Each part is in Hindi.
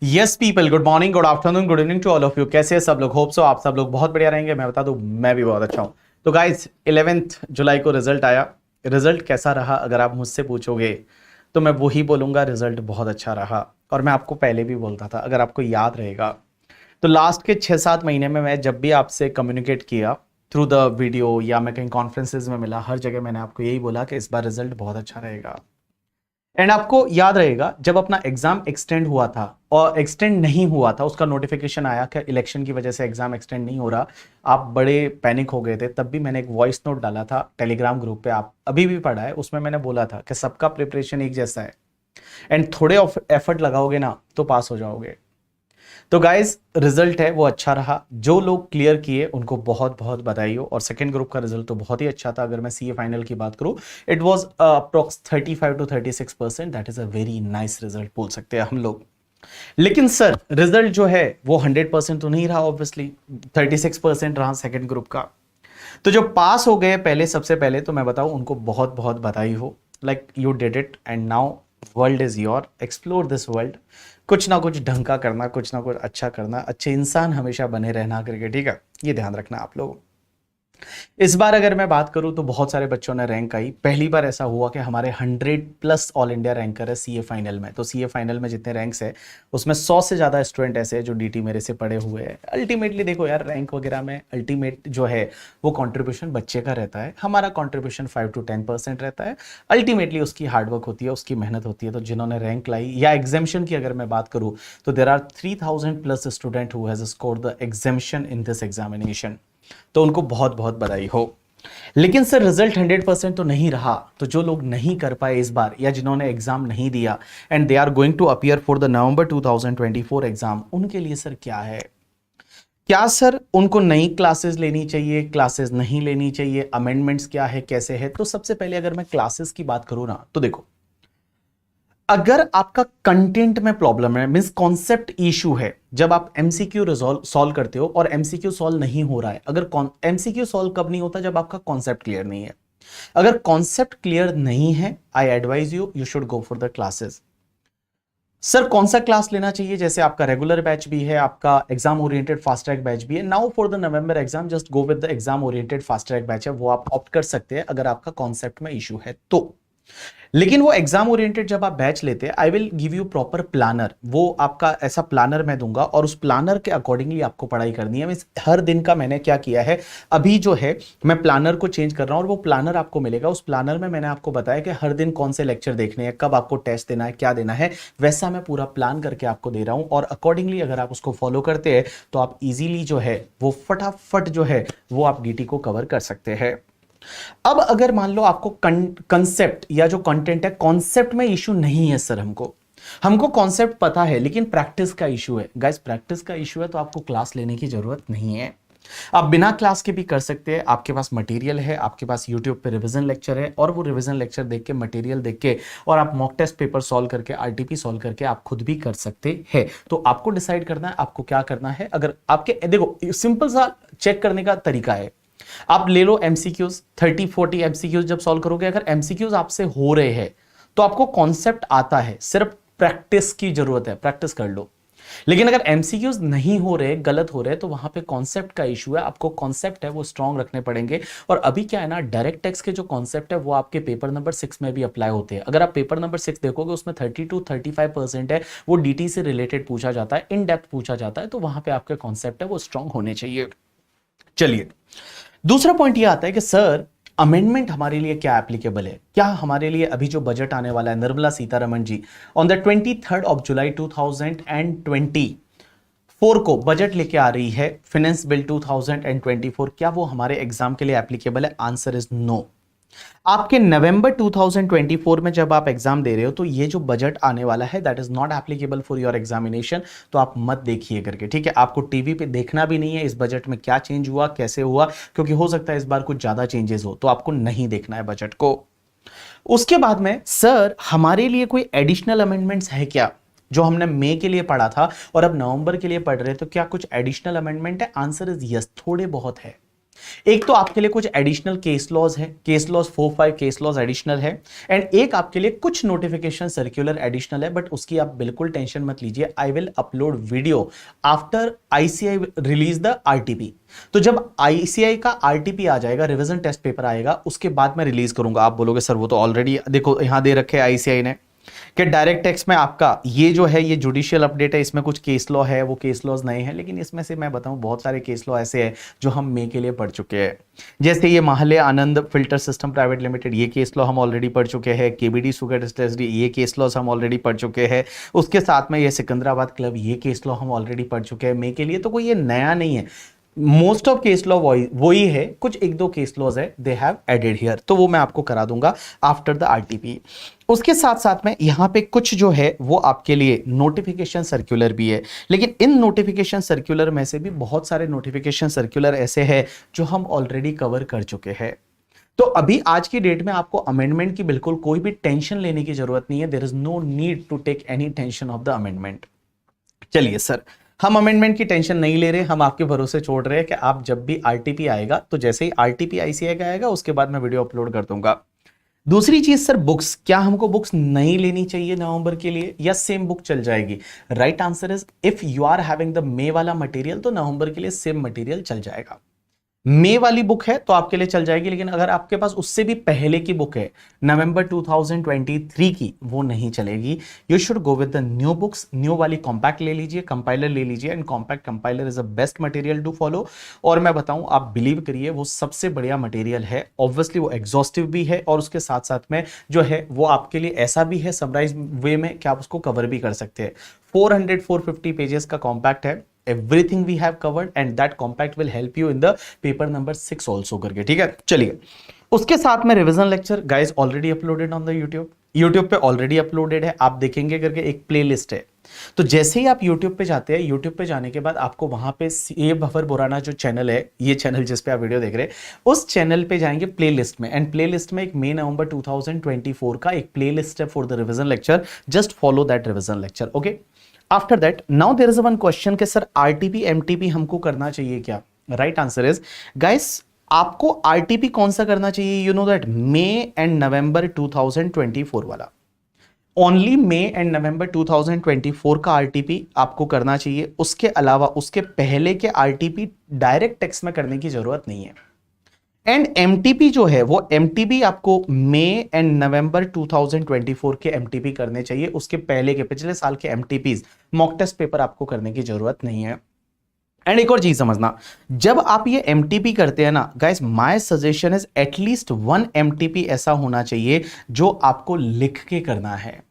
Yes people, good morning, good afternoon, good evening to all of you. कैसे हैं सब लोग? होप सो आप सब लोग बहुत बढ़िया रहेंगे। मैं बता दूं, मैं भी बहुत अच्छा हूं। तो गाइज 11 जुलाई को रिजल्ट आया। रिजल्ट कैसा रहा अगर आप मुझसे पूछोगे तो मैं वही बोलूंगा, रिजल्ट बहुत अच्छा रहा। और मैं आपको पहले भी बोलता था, अगर आपको याद रहेगा तो लास्ट के 6-7 महीने में मैं जब भी आपसे कम्युनिकेट किया थ्रू द वीडियो या मैं कहीं कॉन्फ्रेंसेज में मिला, हर जगह मैंने आपको यही बोला कि इस बार रिजल्ट बहुत अच्छा रहेगा। एंड आपको याद रहेगा जब अपना एग्जाम एक्सटेंड हुआ था और एक्सटेंड नहीं हुआ था, उसका नोटिफिकेशन आया कि इलेक्शन की वजह से एग्जाम एक्सटेंड नहीं हो रहा, आप बड़े पैनिक हो गए थे। तब भी मैंने एक वॉइस नोट डाला था टेलीग्राम ग्रुप पे, आप अभी भी पढ़ा है, उसमें मैंने बोला था कि सबका प्रिपरेशन एक जैसा है एंड थोड़े एफर्ट लगाओगे ना तो पास हो जाओगे। तो गाइज रिजल्ट है वो अच्छा रहा। जो लोग क्लियर किए उनको बहुत बहुत बधाई हो। और सेकंड ग्रुप का रिजल्ट तो बहुत ही अच्छा था। अगर मैं सीए फाइनल की बात करूं, it was approx 35 to 36%। That is a very nice result बोल सकते हैं हम लोग। लेकिन सर रिजल्ट जो है वो 100% तो नहीं रहा, ऑब्वियसली 36% रहा सेकंड ग्रुप का। तो जो पास हो गए पहले, सबसे पहले तो मैं बताऊं उनको बहुत बहुत बधाई हो। Like you did it and now world is your, explore this world. कुछ ना कुछ ढंग का करना, कुछ ना कुछ अच्छा करना, अच्छे इंसान हमेशा बने रहना करके, ठीक है, ये ध्यान रखना आप लोग। इस बार अगर मैं बात करूं तो बहुत सारे बच्चों ने रैंक आई। पहली बार ऐसा हुआ कि हमारे 100+ ऑल इंडिया रैंकर है सीए फाइनल में। तो सीए फाइनल में जितने रैंक्स है उसमें 100 से ज़्यादा स्टूडेंट ऐसे हैं जो डीटी मेरे से पढ़े हुए हैं। अल्टीमेटली देखो यार, रैंक वगैरह में अल्टीमेट जो है वो कंट्रीब्यूशन बच्चे का रहता है। हमारा कंट्रीब्यूशन 5 to 10% रहता है। अल्टीमेटली उसकी हार्डवर्क होती है, उसकी मेहनत होती है। तो जिन्होंने रैंक लाई या एग्जामिशन की अगर मैं बात करूँ तो there are 3000+ student who has scored the examination in this examination. तो उनको बहुत बहुत बधाई हो। लेकिन सर रिजल्ट 100% तो नहीं रहा। तो जो लोग नहीं कर पाए इस बार या जिन्होंने एग्जाम नहीं दिया and they are going to appear for the November 2024 exam, उनके लिए सर क्या है? क्या सर उनको नई क्लासेस लेनी चाहिए, क्लासेस नहीं लेनी चाहिए, अमेंडमेंट्स क्या है, कैसे है? तो सबसे पहले अगर मैं क्लासेस की बात करूं ना तो देखो, अगर आपका कंटेंट में प्रॉब्लम है, मींस कॉन्सेप्ट इशू है, जब आप एमसीक्यू सॉल्व करते हो और एमसीक्यू सॉल्व नहीं हो रहा है, अगर एमसीक्यू सॉल्व कब नहीं होता? जब आपका कॉन्सेप्ट क्लियर नहीं है। अगर कॉन्सेप्ट क्लियर नहीं है, I advise you should go for the classes. Sir कौन सा क्लास लेना चाहिए? जैसे आपका रेगुलर बैच भी है, आपका exam oriented fast track batch भी है। Now for the November exam just go with the exam oriented fast track batch है, वो आप ऑप्ट कर सकते हैं अगर आपका कॉन्सेप्ट में इशू है तो। लेकिन वो एग्जाम ओरिएंटेड जब आप बैच लेते हैं, I will give you proper planner. वो आपका ऐसा प्लानर मैं दूंगा और उस प्लानर के अकॉर्डिंगली आपको पढ़ाई करनी है। मींस हर दिन का मैंने क्या किया है, अभी जो है मैं प्लानर को चेंज कर रहा हूं और वो प्लानर आपको मिलेगा। उस प्लानर में मैंने आपको बताया कि हर दिन कौन से लेक्चर देखने हैं, कब आपको टेस्ट देना है, क्या देना है, वैसा मैं पूरा प्लान करके आपको दे रहा हूं। और अकॉर्डिंगली अगर आप उसको फॉलो करते हैं तो आप इजीली जो है वो फटाफट जो है वो आप डीटी को कवर कर सकते हैं। अब अगर मान लो आपको कंसेप्ट या जो कंटेंट है, कॉन्सेप्ट में इशू नहीं है सर, हमको कॉन्सेप्ट पता है लेकिन प्रैक्टिस का इशू है। गाइस प्रैक्टिस का इशू है तो आपको क्लास लेने की जरूरत नहीं है। आप बिना क्लास के भी कर सकते हैं। आपके पास मटेरियल है, आपके पास यूट्यूब पे रिवीजन लेक्चर है और वो रिवीजन लेक्चर देख के, मटेरियल देख के और आप मॉक टेस्ट पेपर सॉल्व करके, आरटीपी सॉल्व करके आप खुद भी कर सकते हैं। तो आपको डिसाइड करना है आपको क्या करना है। अगर आपके देखो सिंपल सा चेक करने का तरीका है, आप ले लो एमसीक्यूज, 30-40 एमसीक्यूज जब सॉल्व करोगे, अगर एमसीक्यूज आपसे हो रहे हैं तो आपको कॉन्सेप्ट आता है, सिर्फ प्रैक्टिस की जरूरत है, प्रैक्टिस कर लो। लेकिन अगर एमसीक्यूज नहीं हो रहे, गलत हो रहे, तो वहां पे कॉन्सेप्ट का इशू है। आपको कॉन्सेप्ट है वो स्ट्रांग रखने पड़ेंगे। और अभी क्या है ना, डायरेक्ट टेक्स्ट के जो कॉन्सेप्ट है वो आपके पेपर नंबर 6 में भी अप्लाई होते हैं। अगर आप पेपर नंबर 6 देखोगे उसमें 30 to 35% है वो डीटी से रिलेटेड पूछा जाता है, इन डेप्थ पूछा जाता है। तो वहां पे आपके कॉन्सेप्ट है वो स्ट्रांग होने चाहिए। चलिए, दूसरा पॉइंट ये आता है कि सर अमेंडमेंट हमारे लिए क्या एप्लीकेबल है? क्या हमारे लिए अभी जो बजट आने वाला है, निर्मला सीतारमण जी ऑन द 23 जुलाई 2024 को बजट लेके आ रही है, फाइनेंस बिल 2024, क्या वो हमारे एग्जाम के लिए एप्लीकेबल है? Answer is no. आपके नवंबर 2024 में जब आप एग्जाम दे रहे हो तो ये जो बजट आने वाला है that is not applicable for your examination. तो आप मत देखिए करके, ठीक है? आपको टीवी पे देखना भी नहीं है इस बजट में क्या चेंज हुआ, कैसे हुआ, क्योंकि हो सकता है इस बार कुछ ज्यादा चेंजेस हो, तो आपको नहीं देखना है बजट को। उसके बाद में सर हमारे लिए कोई एडिशनल अमेंडमेंट्स है क्या? जो हमने मई के लिए पढ़ा था और अब नवंबर के लिए पढ़ रहे हैं, तो क्या कुछ एडिशनल अमेंडमेंट है? आंसर इज यस, थोड़े बहुत है। एक तो आपके लिए कुछ एडिशनल केस लॉज है, case laws 4-5 case laws additional है, एंड एक आपके लिए कुछ नोटिफिकेशन सर्कुलर एडिशनल है, बट उसकी आप बिल्कुल टेंशन मत लीजिए। I will upload video after ICAI release the RTP. तो जब आईसीआई का आरटीपी आ जाएगा, रिवीजन टेस्ट पेपर आएगा, उसके बाद मैं रिलीज करूंगा। आप बोलोगे सर वो तो ऑलरेडी देखो यहां दे रखे आईसीआई ने कि डायरेक्ट टैक्स में आपका ये जो है ये जुडिशियल अपडेट है, इसमें कुछ केस लॉ है, वो केस लॉज नए हैं, लेकिन इसमें से मैं बताऊं बहुत सारे केस लॉ ऐसे हैं जो हम मे के लिए पढ़ चुके हैं। जैसे ये माहले आनंद फिल्टर सिस्टम प्राइवेट लिमिटेड, ये केस लॉ हम ऑलरेडी पढ़ चुके हैं। केबीडी सुगर डिस्टिलरी, ये केस लॉज हम ऑलरेडी पढ़ चुके हैं। उसके साथ में ये सिकंदराबाद क्लब, ये केस लॉ हम ऑलरेडी पढ़ चुके हैं मे के लिए, तो कोई ये नया नहीं है। मोस्ट ऑफ केस लॉ वही है, कुछ एक दो केस लॉज है दे हैव एडेड हियर, तो वो मैं आपको करा दूंगा आफ्टर द आरटीपी। उसके साथ साथ में यहां पे कुछ जो है वो आपके लिए नोटिफिकेशन सर्कुलर भी है, लेकिन इन नोटिफिकेशन सर्कुलर में से भी बहुत सारे नोटिफिकेशन सर्कुलर ऐसे हैं जो हम ऑलरेडी कवर कर चुके हैं। तो अभी आज की डेट में आपको अमेंडमेंट की बिल्कुल कोई भी टेंशन लेने की जरूरत नहीं है। There is no need to take any tension of the amendment. चलिए सर, हम अमेंडमेंट की टेंशन नहीं ले रहे, हम आपके भरोसे छोड़ रहे हैं कि आप जब भी आरटीपी आएगा, तो जैसे ही आरटीपी आईसीआई का आएगा उसके बाद मैं वीडियो अपलोड कर दूंगा। दूसरी चीज सर, बुक्स, क्या हमको बुक्स नहीं लेनी चाहिए नवंबर के लिए या सेम बुक चल जाएगी? Right answer is if you are having the मे वाला मटेरियल तो नवंबर के लिए सेम मटेरियल चल जाएगा। मे वाली बुक है तो आपके लिए चल जाएगी, लेकिन अगर आपके पास उससे भी पहले की बुक है नवंबर 2023 की, वो नहीं चलेगी। You should go with the new books. New वाली कॉम्पैक्ट ले लीजिए, कंपाइलर ले लीजिए, and compact compiler is the best material to follow. और मैं बताऊं, आप बिलीव करिए, वो सबसे बढ़िया मटेरियल है। ऑब्वियसली वो एग्जॉस्टिव भी है, और उसके साथ साथ में जो है वो आपके लिए ऐसा भी है समराइज वे में कि आप उसको कवर भी कर सकते हैं। 400-450 पेजेस का कॉम्पैक्ट है। Everything we have covered and that compact will help you in the paper number 6 also करके, ठीक है। चलिए, उसके साथ में revision lecture guys already uploaded on the YouTube पे ऑलरेडी अपलोडेड है। आप देखेंगे करके एक प्लेलिस्ट है, तो जैसे ही आप यूट्यूब पे जाते हैं, यूट्यूब पे जाने के बाद आपको वहां पे ये भवर बुराना जो चैनल है, ये चैनल जिस पे आप वीडियो देख रहे हैं, उस चैनल पे जाएंगे प्लेलिस्ट में, एंड प्लेलिस्ट में एक मई नवंबर 2024 का एक प्लेलिस्ट है for the revision lecture. Just follow that revision lecture, okay. After that now there is one question कि सर आरटीपी एमटीपी हमको करना चाहिए क्या? राइट आंसर इज गाइस, आपको आरटीपी कौन सा करना चाहिए? You know that May and November 2024 वाला, ओनली मे एंड नवंबर 2024 का आरटीपी आपको करना चाहिए। उसके अलावा उसके पहले के आरटीपी डायरेक्ट टेक्स्ट में करने की जरूरत नहीं है। एंड एमटीपी जो है वो एमटीपी आपको मई एंड नवंबर 2024 के एमटीपी करने चाहिए। उसके पहले के पिछले साल के एमटीपीज मॉक टेस्ट पेपर आपको करने की जरूरत नहीं है। एंड एक और चीज समझना, जब आप ये एमटीपी करते हैं ना guys, my suggestion is at least 1 MTP ऐसा होना चाहिए जो आपको लिख के करना है।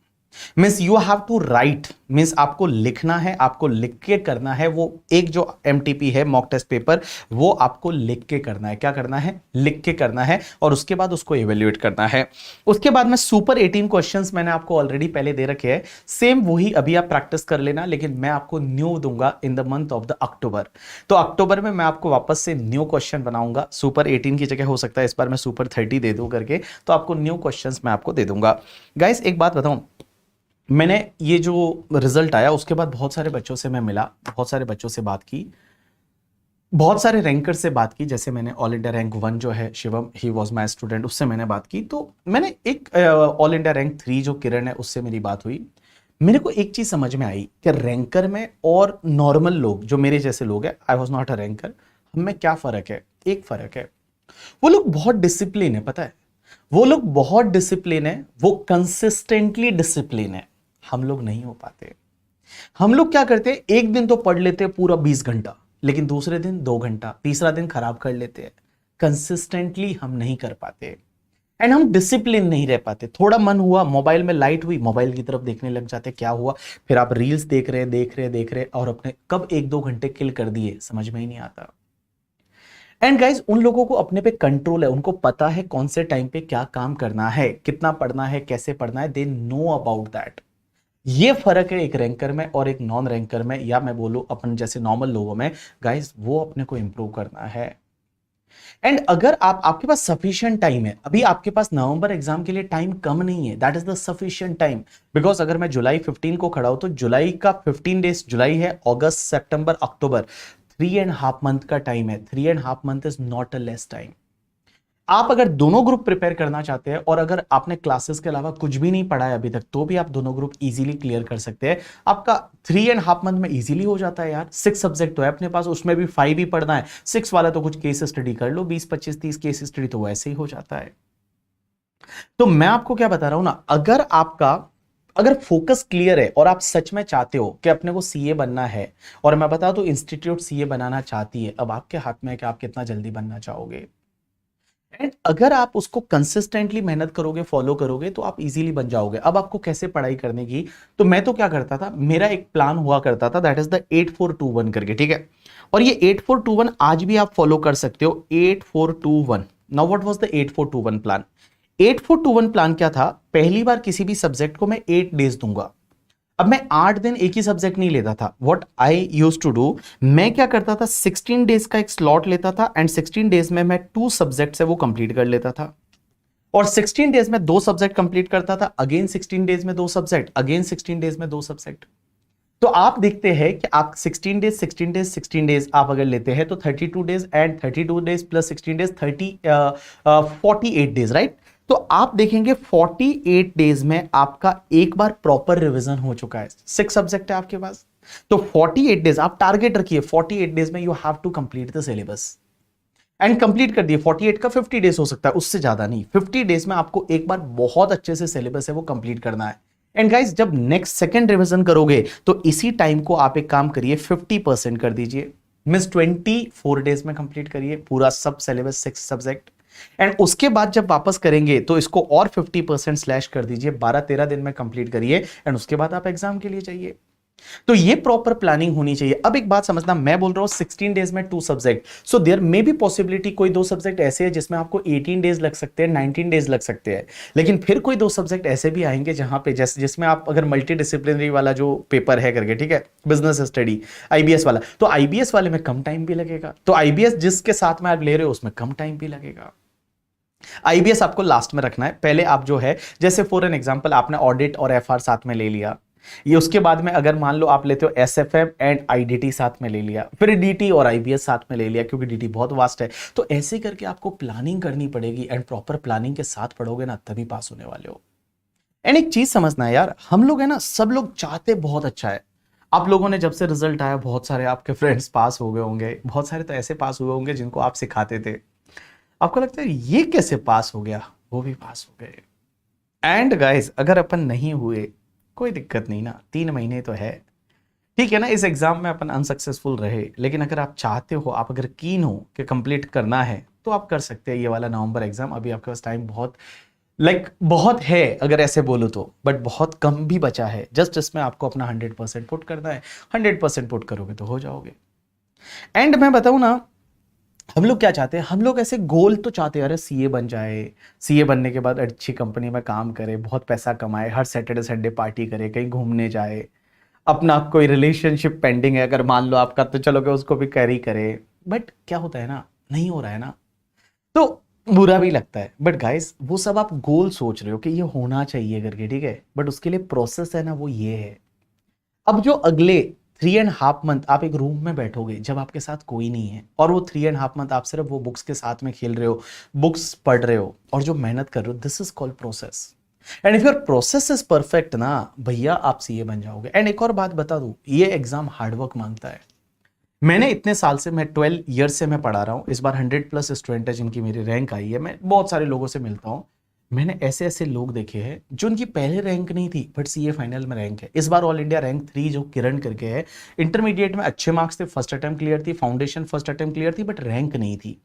Means you have to write, means आपको लिखना है, आपको लिख के करना है। वो एक जो एमटीपी है मॉक टेस्ट पेपर, वो आपको लिख के करना है। क्या करना है? लिख के करना है, और उसके बाद उसको इवेल्युएट करना है। उसके बाद में सुपर 18 क्वेश्चंस मैंने आपको ऑलरेडी पहले दे रखे हैं, सेम वही अभी आप प्रैक्टिस कर लेना, लेकिन मैं आपको न्यू दूंगा in the month of the October. तो अक्टूबर में मैं आपको वापस से न्यू क्वेश्चन बनाऊंगा। सुपर 18 की जगह हो सकता है इस बार मैं सुपर 30 दे दूं करके, तो आपको न्यू क्वेश्चन मैं आपको दे दूंगा। गाइस एक बात बताऊं, मैंने ये जो रिजल्ट आया उसके बाद बहुत सारे बच्चों से मैं मिला, बहुत सारे बच्चों से बात की, बहुत सारे रैंकर से बात की। जैसे मैंने ऑल इंडिया रैंक 1 जो है Shivam, he was my student, उससे मैंने बात की। तो मैंने एक ऑल इंडिया रैंक 3 जो किरण है, उससे मेरी बात हुई। मेरे को एक चीज समझ में आई कि रैंकर में और नॉर्मल लोग जो मेरे जैसे लोग हैं, I was not a ranker, हमें क्या फर्क है? एक फर्क है, वो लोग बहुत डिसिप्लिन है, पता है, वो लोग बहुत डिसिप्लिन है, वो कंसिस्टेंटली डिसिप्लिन है। हम लोग नहीं हो पाते। हम लोग क्या करते हैं, एक दिन तो पढ़ लेते हैं पूरा 20 घंटा, लेकिन दूसरे दिन 2 घंटा, तीसरा दिन खराब कर लेते हैं। कंसिस्टेंटली हम नहीं कर पाते, एंड हम डिसिप्लिन नहीं रह पाते। थोड़ा मन हुआ, मोबाइल में लाइट हुई, मोबाइल की तरफ देखने लग जाते, क्या हुआ, फिर आप रील्स देख रहे और अपने कब 1-2 घंटे किल कर दिए समझ में ही नहीं आता। एंड गाइज, उन लोगों को अपने पे कंट्रोल है, उनको पता है कौन से टाइम पे क्या काम करना है, कितना पढ़ना है, कैसे पढ़ना है, दे नो अबाउट दैट। ये फर्क है एक रैंकर में और एक नॉन रैंकर में, या मैं बोलूं अपन जैसे नॉर्मल लोगों में। गाइस वो अपने को इंप्रूव करना है। एंड अगर आपके पास सफिशिएंट टाइम है, अभी आपके पास नवंबर एग्जाम के लिए टाइम कम नहीं है, that is the sufficient time. Because अगर मैं जुलाई 15 को खड़ा हूं तो जुलाई का 15 डेज जुलाई है, अगस्त, सितंबर, अक्टूबर, 3.5 मंथ का टाइम है। 3.5 month is not a less time. आप अगर दोनों ग्रुप प्रिपेयर करना चाहते हैं और अगर आपने क्लासेस के अलावा कुछ भी नहीं पढ़ा है अभी तक, तो भी आप दोनों ग्रुप इजीली क्लियर कर सकते हैं। आपका 3.5 मंथ में इजीली हो जाता है यार। 6 सब्जेक्ट तो है अपने पास, उसमें भी 5 ही पढ़ना है। 6 वाला तो कुछ केस स्टडी कर लो, 20 25 30 केस स्टडी तो वैसे ही हो जाता है। तो मैं आपको क्या बता रहा हूं ना, अगर फोकस क्लियर है और आप सच में चाहते हो कि अपने को सीए बनना है, और मैं बता दूं इंस्टीट्यूट सीए बनाना चाहती है, अब आपके हाथ में है कि आप कितना जल्दी बनना चाहोगे। एंड अगर आप उसको कंसिस्टेंटली मेहनत करोगे, फॉलो करोगे, तो आप इजीली बन जाओगे। अब आपको कैसे पढ़ाई करने की, तो मैं तो क्या करता था, मेरा एक प्लान हुआ करता था, दैट इज द 8421 करके, ठीक है। और ये 8421 आज भी आप फॉलो कर सकते हो। 8421, now what was the 8421 plan? 8421 plan क्या था? पहली बार किसी भी सब्जेक्ट को मैं 8 डेज दूंगा। अब मैं 8 दिन एक ही सब्जेक्ट नहीं लेता था। What I use to do, मैं क्या करता था, 16 डेज का एक स्लॉट लेता था एंड 16 डेज में मैं 2 सब्जेक्ट से वो कंप्लीट कर लेता था। और 16 डेज में 2 सब्जेक्ट कंप्लीट करता था, अगेन 16 डेज में 2 सब्जेक्ट, अगेन 16 डेज में 2 सब्जेक्ट। तो आप देखते हैं कि आप 16 डेज 16 डेज 16 डेज आप अगर लेते हैं तो 32 days and 32 days plus 16 days 48 days, right. तो आप देखेंगे 48 डेज में आपका एक बार प्रॉपर रिवीजन हो चुका है। 6 सब्जेक्ट है आपके पास, तो 48 डेज आप टारगेट रखिए। 48 डेज में you have to complete the syllabus and complete कर दिए। 48 का 50 डेज हो सकता है, उससे ज्यादा नहीं। 50 डेज में आपको एक बार बहुत अच्छे से सिलेबस है वो कंप्लीट करना है। एंड गाइस, जब नेक्स्ट सेकंड रिवीजन करोगे तो इसी टाइम को आप एक काम करिए, 50% कर दीजिए। मींस 24 डेज में कंप्लीट करिए पूरा सब सिलेबस, 6 सब्जेक्ट। एंड उसके बाद जब वापस करेंगे तो इसको और 50% स्लैश कर दीजिए, 12-13 दिन में कंप्लीट करिए एंड उसके बाद आप एग्जाम के लिए जाइए। तो ये प्रॉपर प्लानिंग होनी चाहिए। अब एक बात समझना, मैं बोल रहा हूं 16 डेज में 2 subject, so there may be possibility कोई 2 सब्जेक्ट ऐसे हैं जिसमें आपको 18 डेज लग सकते हैं, 19 डेज लग सकते हैं। लेकिन फिर कोई 2 सब्जेक्ट ऐसे भी आएंगे जहां पे जिसमें आप अगर मल्टी डिसिप्लिनरी वाला जो पेपर है करके, ठीक है, बिजनेस स्टडी आईबीएस वाला, तो आईबीएस वाले में कम टाइम भी लगेगा। तो आईबीएस जिसके साथ में आप ले रहे हो उसमें कम टाइम भी लगेगा। आईबीएस आपको लास्ट में रखना है। पहले आप जो है, जैसे फॉर एन एग्जांपल आपने ऑडिट और एफआर साथ में ले लिया, ये उसके बाद में अगर मान लो आप लेते हो एसएफएम एंड आईडीटी साथ में ले लिया, फिर डीटी और आईबीएस साथ में ले लिया, क्योंकि डीटी बहुत वास्ट है। तो ऐसे करके आपको प्लानिंग करनी पड़ेगी एंड प्रॉपर प्लानिंग के साथ पढ़ोगे ना, तभी पास होने वाले हो। एंड एक चीज समझना है यार, हम लोग है ना, सब लोग चाहते बहुत अच्छा है। आप लोगों ने जब से रिजल्ट आया, बहुत सारे आपके फ्रेंड्स पास हो गए होंगे, बहुत सारे तो ऐसे पास हुए होंगे जिनको आप सिखाते थे, आपको लगता है ये कैसे पास हो गया, वो भी पास हो गए। एंड गाइस, अगर अपन नहीं हुए कोई दिक्कत नहीं ना, 3 महीने तो है, ठीक है ना। इस एग्जाम में अपन अनसक्सेसफुल रहे, लेकिन अगर आप चाहते हो, आप अगर कीन हो कि कंप्लीट करना है, तो आप कर सकते हैं ये वाला नवंबर एग्जाम। अभी आपके पास टाइम बहुत बहुत है, अगर ऐसे बोलो तो, बट बहुत कम भी बचा है। जस्ट इसमें आपको अपना 100% पुट करना है। 100% पुट करोगे तो हो जाओगे। एंड मैं बताऊं ना, हम लोग क्या चाहते हैं, हम लोग ऐसे गोल तो चाहते हैं, अरे सीए बन जाए, सीए बनने के बाद अच्छी कंपनी में काम करे, बहुत पैसा कमाए, हर सैटरडे संडे पार्टी करे, कहीं घूमने जाए, अपना कोई रिलेशनशिप पेंडिंग है अगर मान लो आपका, तो चलो कि उसको भी कैरी करे। बट क्या होता है ना, नहीं हो रहा है ना, तो बुरा भी लगता है। बट गाइस, वो सब आप गोल सोच रहे हो कि ये होना चाहिए करके, ठीक है, बट उसके लिए प्रोसेस है ना, वो ये है। अब जो अगले 3.5 मंथ आप एक रूम में बैठोगे जब आपके साथ कोई नहीं है, और वो 3.5 मंथ आप सिर्फ वो बुक्स के साथ में खेल रहे हो, बुक्स पढ़ रहे हो और जो मेहनत कर रहे हो, this is called process. And if your process is perfect ना भैया, आप सीए बन जाओगे। एंड एक और बात बता दूं, ये एग्जाम हार्डवर्क मांगता है। मैंने इतने साल से, मैं 12 ईयर से मैं पढ़ा रहा हूँ, इस बार 100+ स्टूडेंट है जिनकी मेरी रैंक आई है। मैं बहुत सारे लोगों से मिलता हूँ, मैंने ऐसे ऐसे लोग देखे हैं जो उनकी पहले रैंक नहीं थी बट सीए फाइनल में रैंक है। इस बार ऑल इंडिया रैंक 3 जो किरण करके है, इंटरमीडिएट में अच्छे मार्क्स थे, फर्स्ट अटेम्प्ट क्लियर थी, फाउंडेशन फर्स्ट अटेम्प्ट क्लियर थी, बट रैंक नहीं थी।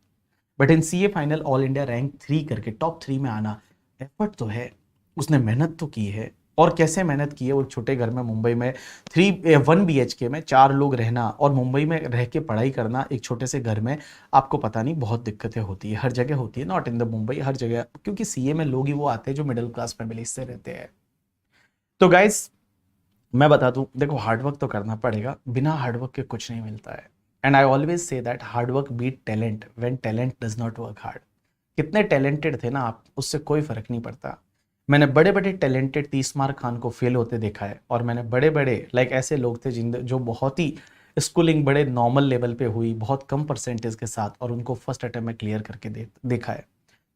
But in CA final all India rank 3 करके टॉप 3 में आना, एफर्ट तो है, उसने मेहनत तो की है। और कैसे मेहनत की है, वो छोटे घर में मुंबई में 1 BHK में 4 लोग रहना और मुंबई में रह के पढ़ाई करना एक छोटे से घर में, आपको पता नहीं बहुत दिक्कतें होती है, हर जगह होती है, नॉट इन द मुंबई, हर जगह, क्योंकि सीए में लोग ही वो आते हैं जो मिडिल क्लास फैमिली से रहते हैं। तो गाइस, मैं बता दूं, देखो हार्डवर्क तो करना पड़ेगा, बिना हार्डवर्क के कुछ नहीं मिलता है। And I always say that hard work beat talent when talent does not work hard. कितने टैलेंटेड थे ना आप, उससे कोई फर्क नहीं पड़ता। मैंने बड़े बड़े टैलेंटेड तीस्मार खान को फेल होते देखा है, और मैंने बड़े बड़े ऐसे लोग थे जिन जो बहुत ही स्कूलिंग बड़े नॉर्मल लेवल पे हुई, बहुत कम परसेंटेज के साथ, और उनको फर्स्ट अटेम्प्ट में क्लियर करके देखा है।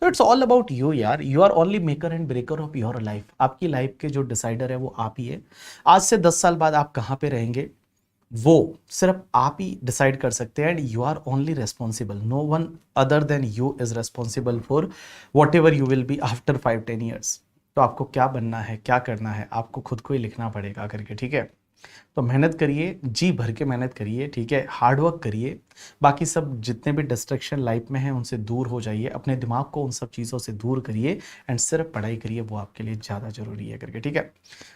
तो इट्स ऑल अबाउट यू यार, you are only maker and breaker of your life. आपकी लाइफ के जो डिसाइडर है वो आप ही है। आज से 10 साल बाद आप कहाँ पे रहेंगे वो सिर्फ आप ही डिसाइड कर सकते हैं, and you are only responsible. No one other than you is responsible for whatever you will be after 5-10 years. तो आपको क्या बनना है, क्या करना है, आपको खुद को ही लिखना पड़ेगा करके, ठीक है। तो मेहनत करिए, जी भर के मेहनत करिए, ठीक है, हार्ड वर्क करिए। बाकी सब जितने भी डिस्ट्रैक्शन लाइफ में हैं उनसे दूर हो जाइए, अपने दिमाग को उन सब चीज़ों से दूर करिए, एंड सिर्फ पढ़ाई करिए, वो आपके लिए ज़्यादा ज़रूरी है करके, ठीक है।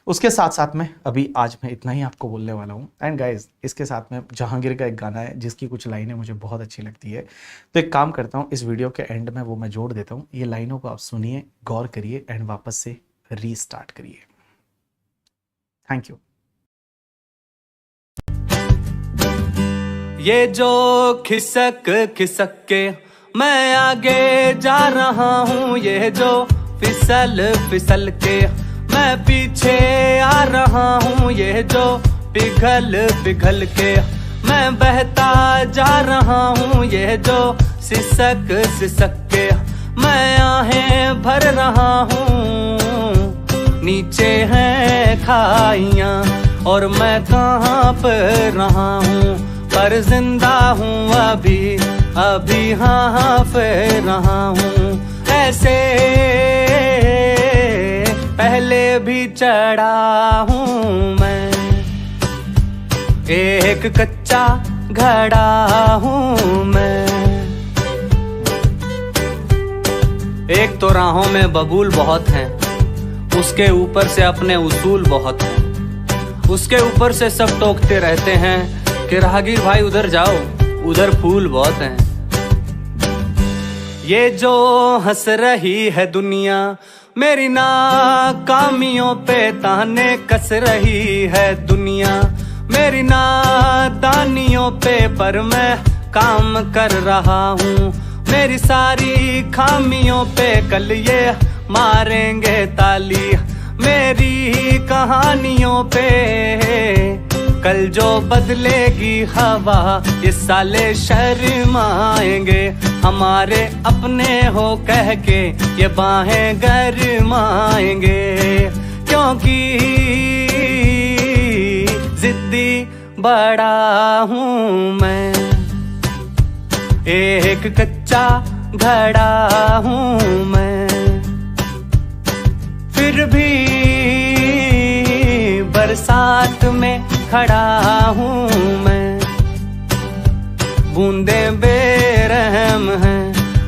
उसके साथ साथ में अभी आज मैं इतना ही आपको बोलने वाला हूँ। एंड गाइज, इसके साथ में जहांगीर का एक गाना है जिसकी कुछ लाइनें मुझे बहुत अच्छी लगती है। तो एक काम करता हूँ, इस वीडियो के एंड में वो मैं जोड़ देता हूँ। ये लाइनों को आप सुनिए, गौर करिए, एंड वापस से रीस्टार्ट करिए। Thank you. ये जो खिसक खिसक के मैं आगे जा रहा हूँ, ये जो फिसल फिसल के मैं पीछे आ रहा हूँ, ये जो पिघल पिघल के मैं बहता जा रहा हूँ, ये जो सिसक सिसक के मैं आहें भर रहा हूँ। नीचे हैं खाइयाँ और मैं कांप रहा हूँ, पर जिंदा हूँ अभी अभी हाँफ रहा हूँ। ऐसे पहले भी चढ़ा हूँ मैं, एक कच्चा घड़ा हूँ मैं। एक तो राहों में बबूल बहुत हैं, उसके ऊपर से अपने उसूल बहुत हैं, उसके ऊपर से सब टोकते रहते हैं कि राहगीर भाई उधर जाओ, उधर फूल बहुत हैं। ये जो हंस रही है दुनिया मेरी नाकामियों पे ताने कस रही है दुनिया मेरी नादानियों पे, पर मैं काम कर रहा हूँ। मेरी सारी खामियों पे कल ये मारेंगे ताली, मेरी कहानियों पे कल जो बदलेगी हवा, इस साले शर्माएंगे हमारे अपने हो कह के ये बाहें गरमाएंगे। क्योंकि जिद्दी बड़ा हूँ मैं, एक कच्चा घड़ा हूँ मैं, फिर भी बरसात में खड़ा हूँ मैं। बूंदे बेरहम हैं,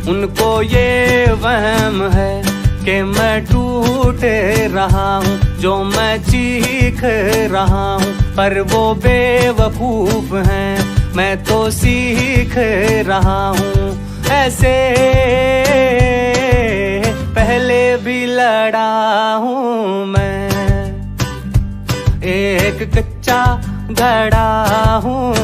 उनको ये वहम है कि मैं टूट रहा हूँ, जो मैं चीख रहा हूँ, पर वो बेवकूफ हैं, मैं तो सीख रहा हूँ। ऐसे पहले भी लड़ा हूँ मैं, एक कच्चा घड़ा हूँ